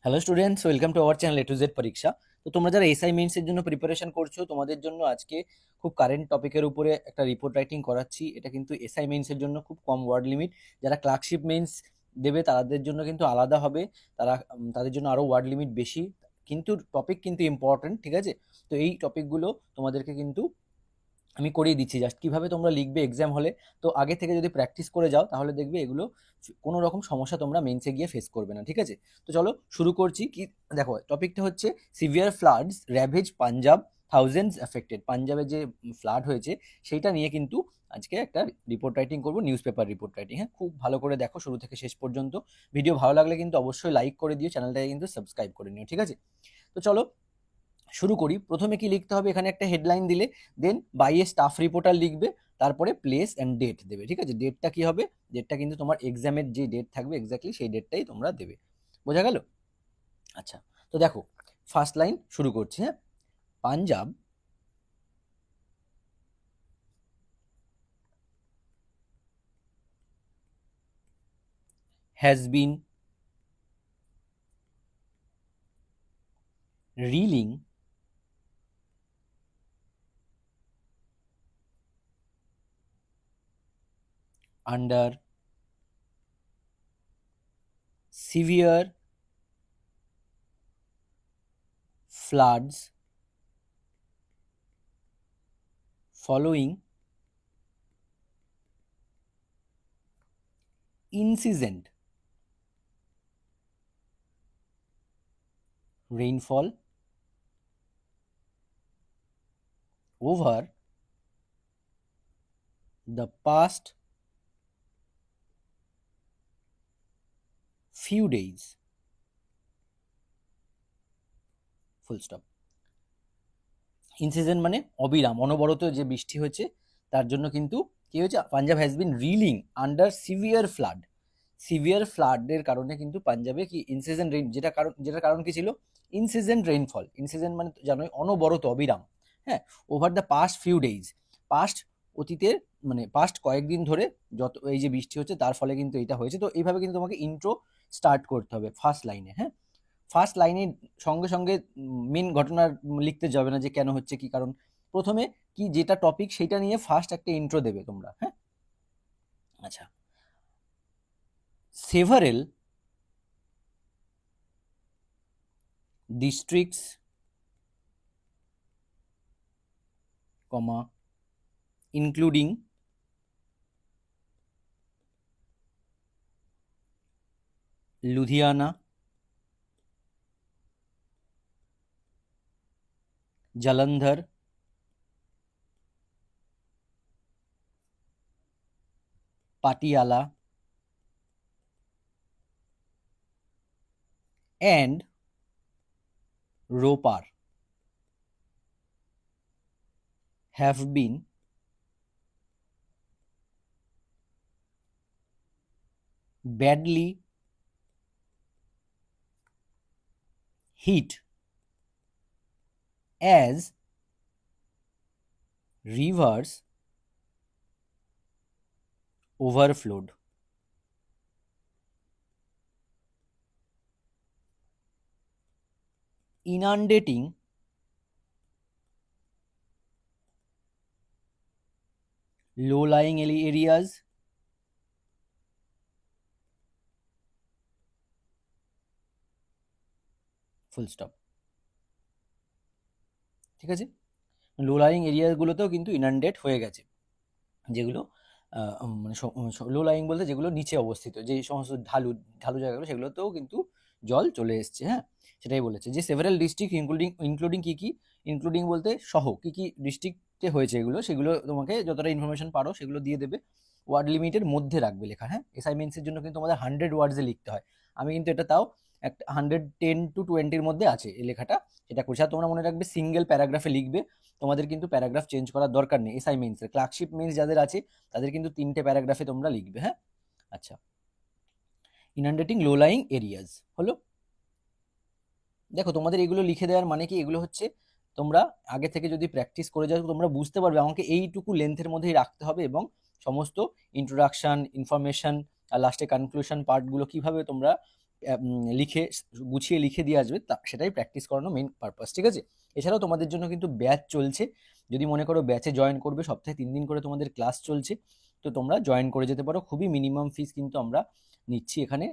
Hello students, welcome to our channel A to Z পরীক্ষা। তো তোমরা যারা এসআই মেইনস এর জন্য প্রিপারেশন করছো, তোমাদের জন্য আজকে খুব কারেন্ট টপিকের উপরে একটা রিপোর্ট রাইটিং করাচ্ছি। এটা কিন্তু এসআই মেইনস এর জন্য খুব কম ওয়ার্ড লিমিট। যারা ক্লার্কশিপ মেইনস দেবে তাদের জন্য কিন্তু আলাদা হবে, তাদের জন্য আরো ওয়ার্ড লিমিট বেশি, কিন্তু টপিক কিন্তু ইম্পর্টেন্ট, ঠিক আছে? তো এই টপিকগুলো তোমাদেরকে কিন্তু আমি করিয়ে দিচ্ছি, জাস্ট কিভাবে তোমরা লিখবে এক্সাম হলে। তো আগে থেকে যদি প্র্যাকটিস করে যাও তাহলে দেখবে এগুলো কোনো রকম সমস্যা তোমরা মেন্সে গিয়ে ফেস করবে না, ঠিক আছে? তো চলো শুরু করছি। কি দেখো, টপিকটা হচ্ছে severe floods ravage Punjab, thousands affected. পাঞ্জাবে যে ফ্লাড হয়েছে সেইটা নিয়ে কিন্তু আজকে একটা রিপোর্ট রাইটিং করবো, নিউজ পেপার রিপোর্ট রাইটিং। হ্যাঁ, খুব ভালো করে দেখো শুরু থেকে শেষ পর্যন্ত। ভিডিও ভালো লাগলে কিন্তু অবশ্যই লাইক করে দিও, চ্যানেলটাকে কিন্তু সাবস্ক্রাইব করে নিও, ঠিক আছে? তো চলো শুরু করি। প্রথমে কি লিখতে হবে, এখানে একটা হেডলাইন দিলে, দেন বাই এ স্টাফ রিপোর্টার লিখবে, তারপরে প্লেস অ্যান্ড ডেট দেবে, ঠিক আছে? ডেটটা কি হবে, ডেটটা কিন্তু তোমার এক্সামের যে ডেট থাকবে এক্স্যাক্টলি সেই ডেটটাই তোমরা দেবে। বোঝা গেল? আচ্ছা, তো দেখো ফার্স্ট লাইন শুরু করছি। হ্যাঁ, Punjab has been reeling under severe floods following incessant rainfall over the past few days, full stop. Incessant মানে অবিরাম অনবরত যে বৃষ্টি হয়েছে তার জন্য কিন্তু কি হয়েছে, Punjab has been reeling under severe flood. Severe ফ্লাডের কারণে কিন্তু পাঞ্জাবে কি ইনসিজন রেইন, যেটার কারণ কি ছিল, ইনসিজন রেইনফল। ইনসিজন মানে জানোই অনবরত অবিরাম। হ্যাঁ, over the past few days, past অতীতের মানে পাস্ট কয়েকদিন ধরে যত এই যে বৃষ্টি হচ্ছে তার ফলে কিন্তু এটা হয়েছে। তো এইভাবে কিন্তু তোমাকে ইন্ট্রো স্টার্ট করতে হবে ফার্স্ট লাইনে। হ্যাঁ, ফার্স্ট লাইনে সঙ্গে সঙ্গে মেন ঘটনা লিখতে যাবে না যে কেন হচ্ছে কি কারণ। প্রথমে কি যেটা টপিক সেটা নিয়ে ফার্স্ট একটা ইন্ট্রো দেবে তোমরা। হ্যাঁ, আচ্ছা। Several districts comma including Ludhiana, Jalandhar, Patiala and Ropar have been badly hit as rivers overflowed. Inundating low-lying areas, full stop, ঠিক আছে? লো লাইং এরিয়াগুলোতেও কিন্তু ইনান্ডেট হয়ে গেছে, যেগুলো মানে লো লাইং বলতে যেগুলো নিচে অবস্থিত, যে সমস্ত ঢালু ঢালু জায়গাগুলো সেগুলোতেও কিন্তু জল চলে এসছে। হ্যাঁ, সেটাই বলেছে যে সেভারাল ডিস্ট্রিক্ট ইনক্লুডিং কি কি, ইনক্লুডিং বলতে সহ কি কি ডিস্ট্রিক্টে হয়েছে এগুলো, সেগুলো তোমাকে যতটা ইনফরমেশন পারো সেগুলো দিয়ে দেবে। ওয়ার্ড লিমিটের মধ্যে রাখবে লেখা। হ্যাঁ, অ্যাসাইনমেন্টসের জন্য কিন্তু আমাদের 100 ওয়ার্ডসে লিখতে হয়। আমি কিন্তু এটা তাও একটা 110 to 20 মধ্যে আছে এই লেখাটা, সেটা করছি। আর তোমরা মনে রাখবে সিঙ্গেল প্যারাগ্রাফে লিখবে, তোমাদের কিন্তু প্যারাগ্রাফ চেঞ্জ করার দরকার নেই। অ্যাসাইনমেন্টসের ক্লার্কশিপ মেন্স যাদের আছে তাদের কিন্তু 3টে প্যারাগ্রাফে তোমরা লিখবে। হ্যাঁ, আচ্ছা। ইনান্ডেটিং লো লাইং এরিয়াজ হলো। দেখো তোমাদের এগুলো লিখে দেওয়ার মানে কি, এগুলো হচ্ছে তোমরা আগে থেকে যদি প্র্যাকটিস করে যাও তোমরা বুঝতে পারবে আমাকে এইটুকু লেন্থের মধ্যেই রাখতে হবে, এবং সমস্ত ইন্ট্রোডাকশন ইনফরমেশন আর লাস্টে কনক্লুশন পার্টগুলো কিভাবে তোমরা লিখে গুছিয়ে লিখে দিয়ে আসবে, সেটাই প্র্যাকটিস করানো মেইন পারপাস, ঠিক আছে। এছাড়াও তোমাদের জন্য কিন্তু ব্যাচ চলছে, যদি মনে করো ব্যাচে জয়েন করবে, সপ্তাহে 3 দিন করে তোমাদের ক্লাস চলছে, তো তোমরা জয়েন করে যেতে পারো। খুবই মিনিমাম ফিস কিন্তু আমরা নিচ্ছি এখানে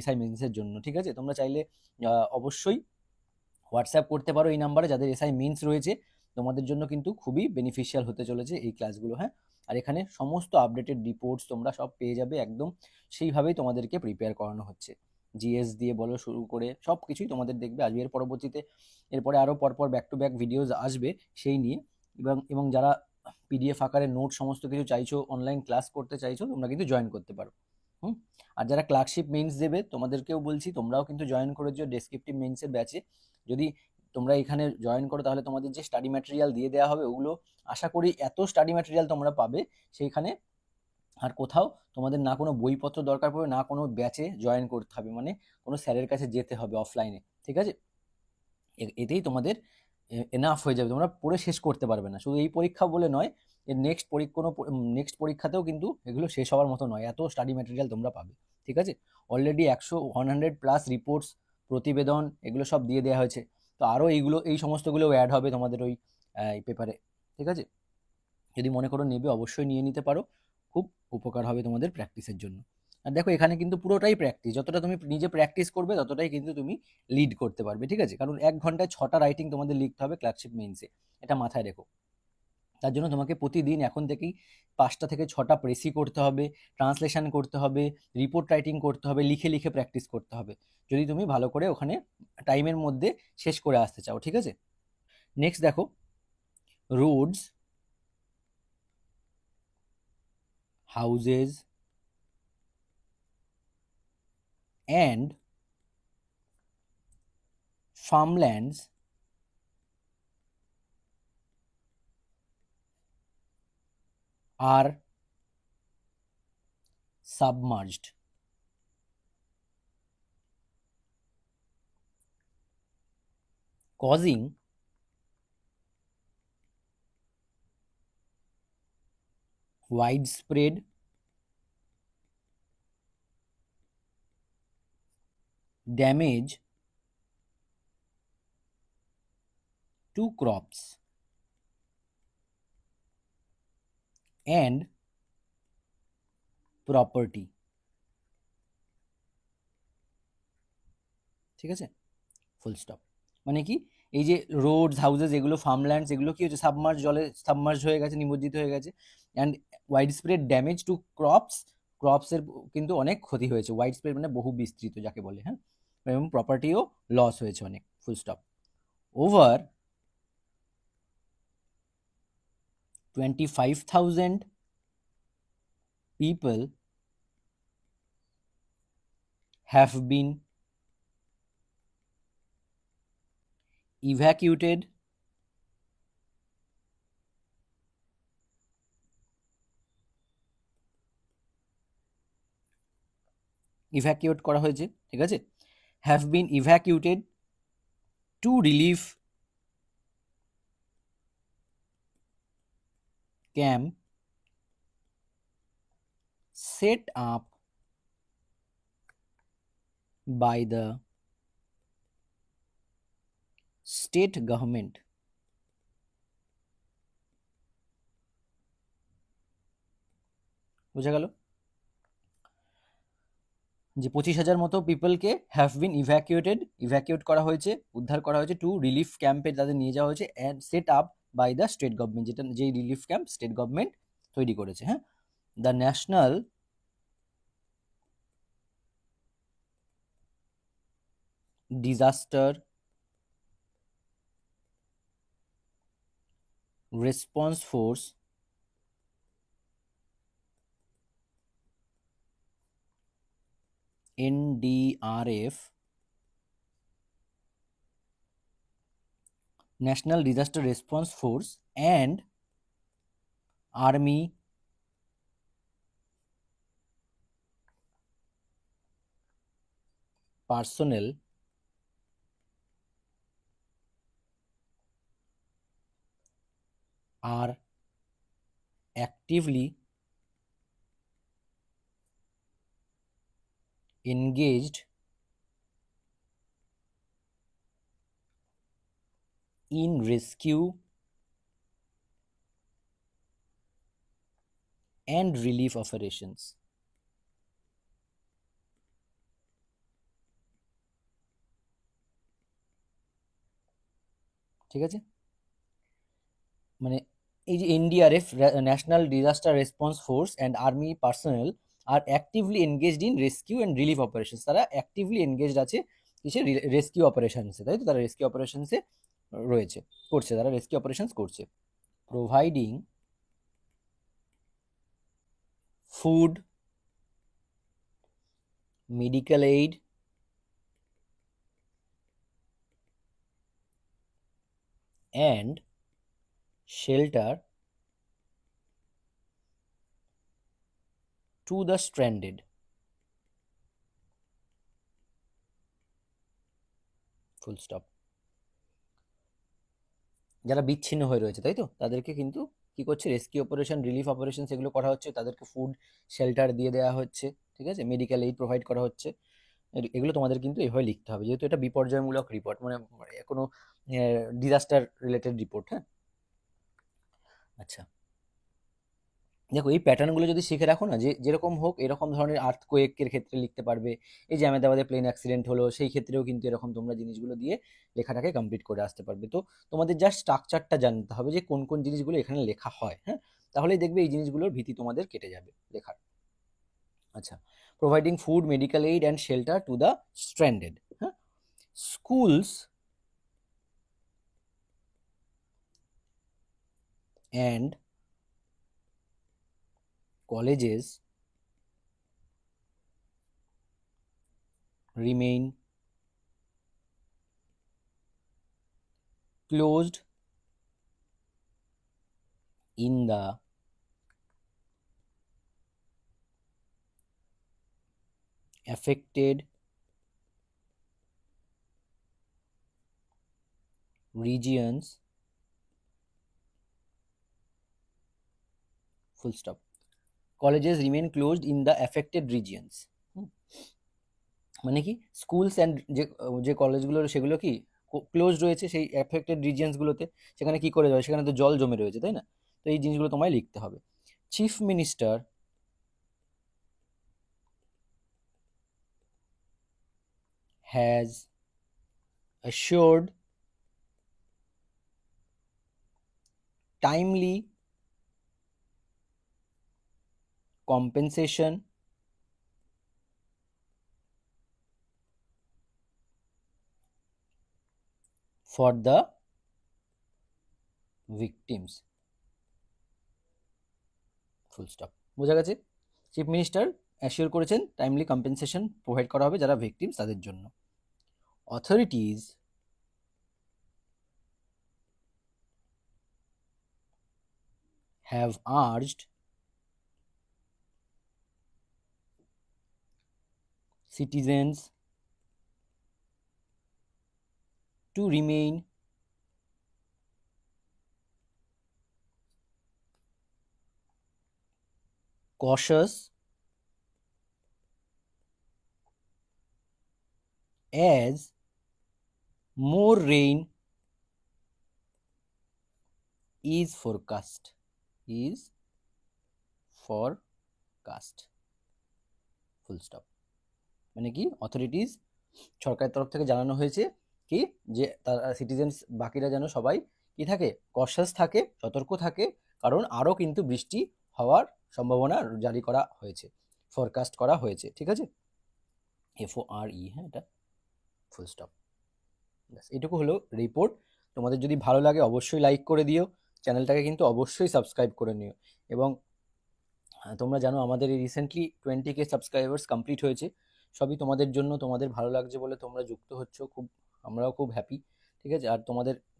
এসআই মেন্সের জন্য, ঠিক আছে। তোমরা চাইলে অবশ্যই হোয়াটসঅ্যাপ করতে পারো এই নাম্বারে, যাদের এসআই মেন্স রয়েছে। তোমাদের জন্য কিন্তু খুবই বেনিফিশিয়াল হতে চলেছে এই ক্লাসগুলো, হ্যাঁ। আর এখানে সমস্ত আপডেটেড রিপোর্টস তোমরা সব পেয়ে যাবে একদম, সেইভাবেই তোমাদেরকে প্রিপেয়ার করানো হচ্ছে। জিএস দিয়ে বলো শুরু করে সব কিছুই তোমাদের দেখবে আসবে এর পরবর্তীতে। এরপরে আরও পরপর ব্যাক টু ব্যাক ভিডিওস আসবে সেই নিয়ে। এবং যারা পিডিএফ আকারে নোট সমস্ত কিছু চাইছো, অনলাইন ক্লাস করতে চাইছো, তোমরা কিন্তু জয়েন করতে পারো। হুম। আর যারা ক্লার্কশিপ মেইনস দেবে তোমাদেরকেও বলছি, তোমরাও কিন্তু জয়েন করেছো ডেসক্রিপটিভ মেইনসের ব্যাচে। যদি তোমরা এখানে জয়েন করো তাহলে তোমাদের যে স্টাডি ম্যাটেরিয়াল দিয়ে দেওয়া হবে, ওগুলো আশা করি এত স্টাডি ম্যাটেরিয়াল তোমরা পাবে সেইখানে আর কোথাও তোমাদের না কোনো বইপত্র দরকার পড়বে, না কোনো ব্যাচে জয়েন করতে হবে, মানে কোনো স্যারের কাছে যেতে হবে অফলাইনে, ঠিক আছে। এতেই তোমাদের এনাফ হয়ে যাবে, তোমরা পড়ে শেষ করতে পারবে না। শুধু এই পরীক্ষা বলে নয়, এর নেক্সট পরীক্ষাতেও কিন্তু এগুলো শেষ হওয়ার মতো নয়, এত স্টাডি ম্যাটেরিয়াল তোমরা পাবে, ঠিক আছে। অলরেডি 100 প্লাস প্রতিবেদন এগুলো সব দিয়ে দেওয়া হয়েছে, তো আরও এই সমস্তগুলো অ্যাড হবে তোমাদের ওই পেপারে, ঠিক আছে। যদি মনে করো নেবে, অবশ্যই নিয়ে নিতে পারো, খুব উপকার হবে তোমাদের প্র্যাকটিসের জন্য। আর দেখো এখানে কিন্তু পুরোটাই প্র্যাকটিস, যতটা তুমি নিজে প্র্যাকটিস করবে ততটাই কিন্তু তুমি লিড করতে পারবে, ঠিক আছে। কারণ 1 ঘন্টায় 6টা রাইটিং তোমাদের লিখতে হবে ক্লার্কশিপ মেইনসে, এটা মাথায় রেখো। তার জন্য তোমাকে প্রতিদিন এখন থেকেই 5টা থেকে 6টা প্রেসি করতে হবে, ট্রান্সলেশন করতে হবে, রিপোর্ট রাইটিং করতে হবে, লিখে লিখে প্র্যাকটিস করতে হবে, যদি তুমি ভালো করে ওখানে টাইমের মধ্যে শেষ করে আসতে চাও, ঠিক আছে। নেক্সট দেখো, roads, houses and farmlands are submerged. Causing widespread damage to crops and property, ঠিক আছে, ফুল স্টপ। মানে কি, এই যে রোডস, হাউসেস, এগুলো ফার্মল্যান্ডস, এগুলো কি হচ্ছে, সাবমার্জ হয়ে গেছে, নিমজ্জিত হয়ে গেছে। And widespread damage to ক্রপসের কিন্তু অনেক ক্ষতি হয়েছে, ওয়াইড স্প্রেড মানে বহু বিস্তৃত যাকে বলে, হ্যাঁ। এবং প্রপার্টিও লস হয়েছে অনেক, full stop. Over 25,000 people have been evacuated করা হয়েছে, ঠিক আছে। have been evacuated to relief camp set up by the state government. বোঝা গেল যে 25,000 মতো পিপলকে হ্যাভ বিন ইভ্যাকিউট করা হয়েছে, উদ্ধার করা হয়েছে, টু রিলিফ ক্যাম্পে তাদের নিয়ে যাওয়া হয়েছে, and set up by the state government, যেই রিলিফ ক্যাম্প স্টেট গভর্নমেন্ট তৈরি করেছে, হ্যাঁ। The national disaster response force NDRF, National Disaster Response Force and Army personnel are actively engaged in rescue and relief operations. ঠিক আছে, মানে এই যে NDRF, national disaster response force and army personnel are actively engaged in rescue and relief operations, তারা actively engaged আছে কিসে, rescue অপারেশনসে, তাই তো, তারা রেস্কিউ অপারেশনসে রয়েছে, করছে, তারা রেস্কিউ অপারেশনস করছে। Providing food, medical aid, and shelter to the stranded. Full stop. যারা বিচ্ছিন্ন হয়ে রয়েছে, তাই তো, তাদেরকে কিন্তু কি করছে, রেস্কিউ অপারেশন, রিলিফ অপারেশন, সেগুলো করা হচ্ছে, তাদেরকে ফুড শেল্টার দিয়ে দেওয়া হচ্ছে, ঠিক আছে, মেডিকেল এইড প্রোভাইড করা হচ্ছে। এগুলো তোমাদের কিন্তু এইভাবে লিখতে হবে, যেহেতু এটা বিপর্যয়মূলক রিপোর্ট, মানে কোনো ডিজাস্টার রিলেটেড রিপোর্ট। হ্যাঁ, আচ্ছা, দেখো এই প্যাটার্নগুলো যদি শিখে রাখো না, যে যেরকম হোক, এরকম ধরনের আর্থকোয়েকের ক্ষেত্রে লিখতে পারবে, এই যে আহমেদাবাদে প্লেন অ্যাক্সিডেন্ট হলো সেই ক্ষেত্রেও কিন্তু এরকম তোমরা জিনিসগুলো দিয়ে লেখাটাকে কমপ্লিট করে আসতে পারবে। তো তোমাদের জাস্ট স্ট্রাকচারটা জানতে হবে যে কোন কোন জিনিসগুলো এখানে লেখা হয়। হ্যাঁ, তাহলেই দেখবে এই জিনিসগুলোর ভীতি তোমাদের কেটে যাবে লেখার। আচ্ছা, providing food, medical aid and shelter to the stranded. হ্যাঁ, schools and colleges remain closed in the affected regions, full stop. Colleges remain closed in the affected regions. মানে কি, স্কুলস অ্যান্ড যে যে কলেজগুলো সেগুলো কি ক্লোজ রয়েছে সেই অ্যাফেক্টেড রিজিয়ন্সগুলোতে, সেখানে কি করে যাবে, সেখানে তো জল জমে রয়েছে, তাই না? তো এই জিনিসগুলো তোমায় লিখতে হবে। Chief minister has assured timely compensation for the victims, full stop. বোঝা গেছে? চিফ মিনিস্টার অ্যাসিওর করেছেন টাইমলি কম্পেনসেশন প্রোভাইড করা হবে যারা ভিকটিমস তাদের জন্য। Authorities have urged citizens to remain cautious as more rain is forecast, is forecast, full stop. মানে কি, অথরিটিজ, সরকারের তরফ থেকে জানানো হয়েছে কি, যে তারা সিটিজেন্স বাকিরা যেন সবাই কি থাকে, কশাস থাকে, সতর্ক থাকে, কারণ আরও কিন্তু বৃষ্টি হওয়ার সম্ভাবনা জারি করা হয়েছে, ফরকাস্ট করা হয়েছে, ঠিক আছে, FORE, হ্যাঁ, এটা ফুল স্টপ। ব্যাস, এটুকু হলো রিপোর্ট। তোমাদের যদি ভালো লাগে অবশ্যই লাইক করে দিও, চ্যানেলটাকে কিন্তু অবশ্যই সাবস্ক্রাইব করে নিও। এবং তোমরা জানো আমাদের এই রিসেন্টলি 20K সাবস্ক্রাইবার্স কমপ্লিট হয়েছে, সবই তোমাদের জন্য, তোমাদের ভালো লাগছে বলে তোমরা যুক্ত হচ্ছ, খুব, আমরাও খুব হ্যাপি, ঠিক আছে। আর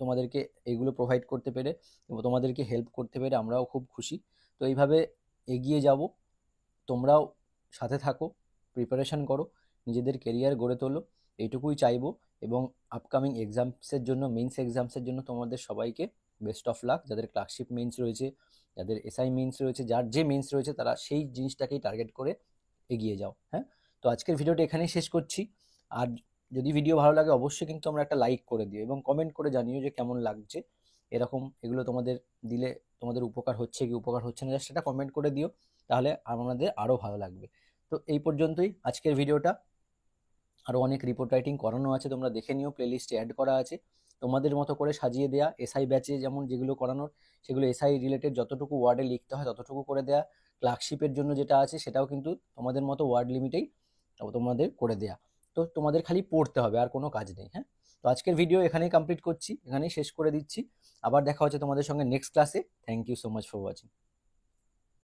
তোমাদেরকে এগুলো প্রোভাইড করতে পেরে এবং তোমাদেরকে হেল্প করতে পেরে আমরাও খুব খুশি। তো এইভাবে এগিয়ে যাব, তোমরাও সাথে থাকো, প্রিপারেশন করো, নিজেদের কেরিয়ার গড়ে তোলো, এইটুকুই চাইবো। এবং আপকামিং এক্সামসের জন্য, মেন্স এক্সামসের জন্য তোমাদের সবাইকে বেস্ট অফ লাক। যাদের ক্লার্কশিপ মেন্স রয়েছে, যাদের SI মেন্স রয়েছে, যার যে মেন্স রয়েছে, তারা সেই জিনিসটাকেই টার্গেট করে এগিয়ে যাও। হ্যাঁ, তো আজকের ভিডিওটা এখানেই শেষ করছি। আর যদি ভিডিও ভালো লাগে অবশ্যই কিন্তু তোমরা একটা লাইক করে দিও এবং কমেন্ট করে জানিও যে কেমন লাগছে। এরকম এগুলো তোমাদের দিলে তোমাদের উপকার হচ্ছে কি উপকার হচ্ছে না, জাস্ট সেটা কমেন্ট করে দিও, তাহলে আমাদের আরও ভালো লাগবে। তো এই পর্যন্তই আজকের ভিডিওটা। আরও অনেক রিপোর্ট রাইটিং করানো আছে, তোমরা দেখে নিও, প্লেলিস্টে অ্যাড করা আছে। তোমাদের মতো করে সাজিয়ে দেয়া, এসআই ব্যাচে যেমন যেগুলো করানোর সেগুলো এসআই রিলেটেড যতটুকু ওয়ার্ডে লিখতে হয় ততটুকু করে দেয়া। ক্লার্কশিপের জন্য যেটা আছে সেটাও কিন্তু তোমাদের মতো ওয়ার্ড লিমিটেই তোমাদের করে দেয়া। তো তোমাদের খালি পড়তে হবে, আর কোনো কাজ নেই। হ্যাঁ, তো আজকের ভিডিও এখানেই কমপ্লিট করছি, এখানেই শেষ করে দিচ্ছি। আবার দেখা হচ্ছে তোমাদের সঙ্গে নেক্সট ক্লাসে। Thank you so much for watching.